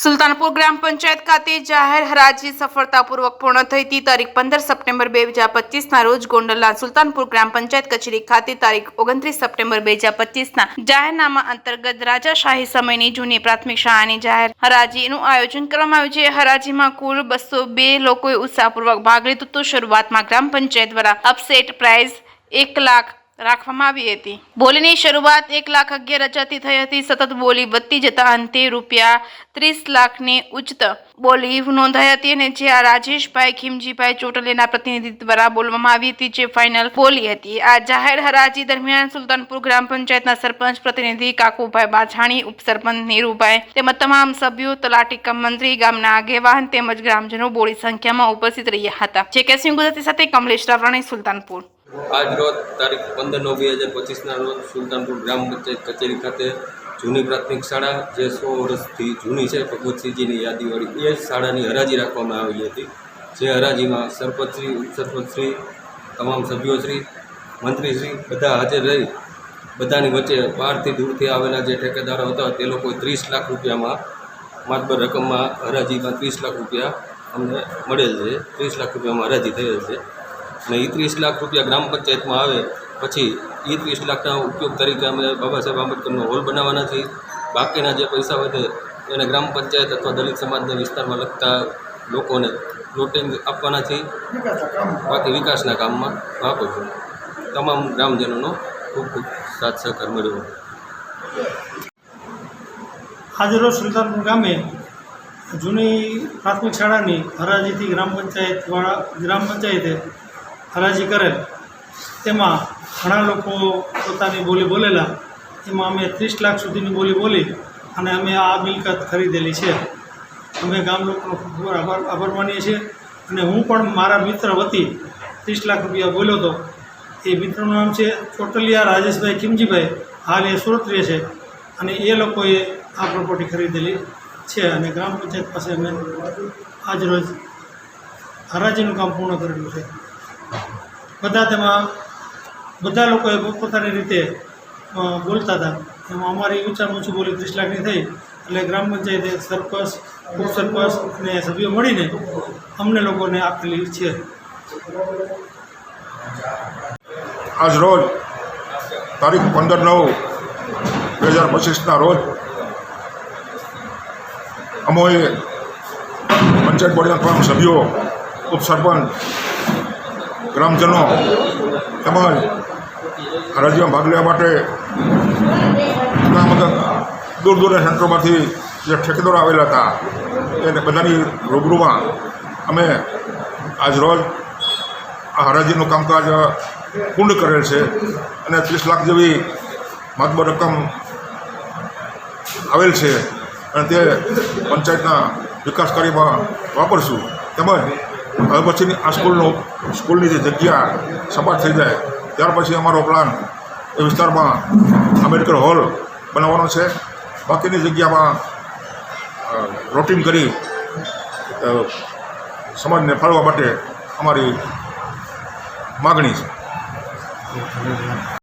સુલતાનપુર ગ્રામ પંચાયત ખાતે જાહેર હરાજી સફળતાપૂર્વક પૂર્ણ થઈ હતી। તારીખ 15 સપ્ટેમ્બર 2025ના રોજ ગોંડલના સુલતાનપુર ગ્રામ પંચાયત કચેરી ખાતે તારીખ 29 સપ્ટેમ્બર 2025ના જાહેરનામા અંતર્ગત રાજાશાહી સમયની જૂની પ્રાથમિક શાળાની જાહેર હરાજીનું આયોજન કરવામાં આવ્યું છે। હરાજીમાં કુલ 202 લોકોએ ઉત્સાહપૂર્વક ભાગ લીધો હતો। શરૂઆતમાં ગ્રામ પંચાયત દ્વારા અપસેટ પ્રાઇઝ 1 લાખ રાખવામાં આવી હતી। બોલીની શરૂઆત 1,11,000થી થઈ હતી। સતત બોલી વધતી જતા અંતે ₹30 લાખની ઉચ્ચ બોલી નોંધાઈ હતી અને જ્યાં રાજેશભાઈ ખીમજીભાઈ ચોટલેના પ્રતિનિધિત્વ દ્વારા બોલવામાં આવી હતી, જે ફાઇનલ બોલી હતી। આ જાહેર હરાજી દરમિયાન સુલતાનપુર ગ્રામ પંચાયતના સરપંચ પ્રતિનિધિ કાકુભાઈ બાછાણી, ઉપસરપંચ નીરુભાઈ તેમજ તમામ સભ્યો, તલાટી કમ મંત્રી, ગામના આગેવાન તેમજ ગ્રામજનો બોડી સંખ્યામાં ઉપસ્થિત રહ્યા હતા। જે કેસી ગુજરાતી સાથે કમલેશ રાવરાણી, સુલતાનપુર। આજ રોજ તારીખ 15/9/2025ના રોજ સુલતાનપુર ગ્રામ પંચાયત કચેરી ખાતે જૂની પ્રાથમિક શાળા જે 100 વર્ષથી જૂની છે, ભગવતસિંહજીની યાદીવાળી, એ શાળાની હરાજી રાખવામાં આવેલી હતી। જે હરાજીમાં સરપંચશ્રી, ઉપસરપંચશ્રી, તમામ સભ્યોશ્રી, મંત્રીશ્રી બધા હાજર રહી બધાની વચ્ચે બહારથી દૂરથી આવેલા જે ઠેકેદારો હતા તે લોકોએ 30 લાખ રૂપિયામાં માતબર રકમમાં હરાજીમાં 30 લાખ રૂપિયા અમને મળેલ છે। 30 લાખ રૂપિયામાં હરાજી થયેલ છે અને એ 30 લાખ રૂપિયા ગ્રામ પંચાયતમાં આવે પછી એ 30 લાખના ઉપયોગ તરીકે અમે બાબા સાહેબ આંબેડકરનો હોલ બનાવવાના છીએ। બાકીના જે પૈસા વધે એને ગ્રામ પંચાયત અથવા દલિત સમાજના વિસ્તારમાં લગતા લોકોને પ્લોટિંગ આપવાના છીએ। બાકી વિકાસના કામમાં વાપરશું। તમામ ગ્રામજનોનો ખૂબ ખૂબ સાથ સહકાર મળ્યો। આજરોજ સુલતાનપુર ગામે જૂની પ્રાથમિક શાળાની હરાજીથી ગ્રામ પંચાયતે હરાજી કરેલ, તેમાં ઘણા લોકો પોતાની બોલી બોલેલા। એમાં અમે 30 લાખ સુધીની બોલી બોલી અને અમે આ મિલકત ખરીદેલી છે। અમે ગામ લોકોનો ખૂબ આભાર માનીએ છીએ અને હું પણ મારા મિત્ર વતી 30 લાખ રૂપિયા બોલ્યો હતો। એ મિત્રનું નામ છે ચોટલિયા રાજેશભાઈ ખીમજીભાઈ, હાલ એ સુરત રહે છે અને એ લોકોએ આ પ્રોપર્ટી ખરીદેલી છે અને ગ્રામ પંચાયત પાસે અમે આજરોજ હરાજીનું કામ પૂર્ણ કરેલું છે। બધા લોકોએ પોતાની રીતે બોલતા હતા। એમાં અમારી ઊંચામાં ઊંચી બોલી 30 લાખની થઈ એટલે ગ્રામ પંચાયતે સરપંચ, ઉપસરપંચ અને સભ્યો મળીને અમને લોકોને આપેલી છે। આજ રોજ તારીખ 15/9/2025ના રોજ અમોએ પંચાયત બોર્ડના તમામ સભ્યો, ઉપસરપંચ, ગ્રામજનો તેમજ હરાજીમાં ભાગ લેવા માટે દૂર દૂરના સેન્ટરોમાંથી જે ઠેકેદારો આવેલા હતા એને બધાની રૂબરૂમાં અમે આજ રોજ આ હરાજીનું કામકાજ પૂર્ણ કરેલ છે અને 30 લાખ જેવી માતબર રકમ આવેલ છે અને તે પંચાયતના વિકાસ કાર્યમાં વાપરશું। તેમજ હવે પછીની આ સ્કૂલની જે જગ્યા સપાટ થઈ જાય ત્યાર પછી અમારો પ્લાન એ વિસ્તારમાં આંબેડકર હોલ બનાવવાનો છે। બાકીની જગ્યામાં રોટિંગ કરી સમાજને ફાળવા માટે અમારી માગણી છે।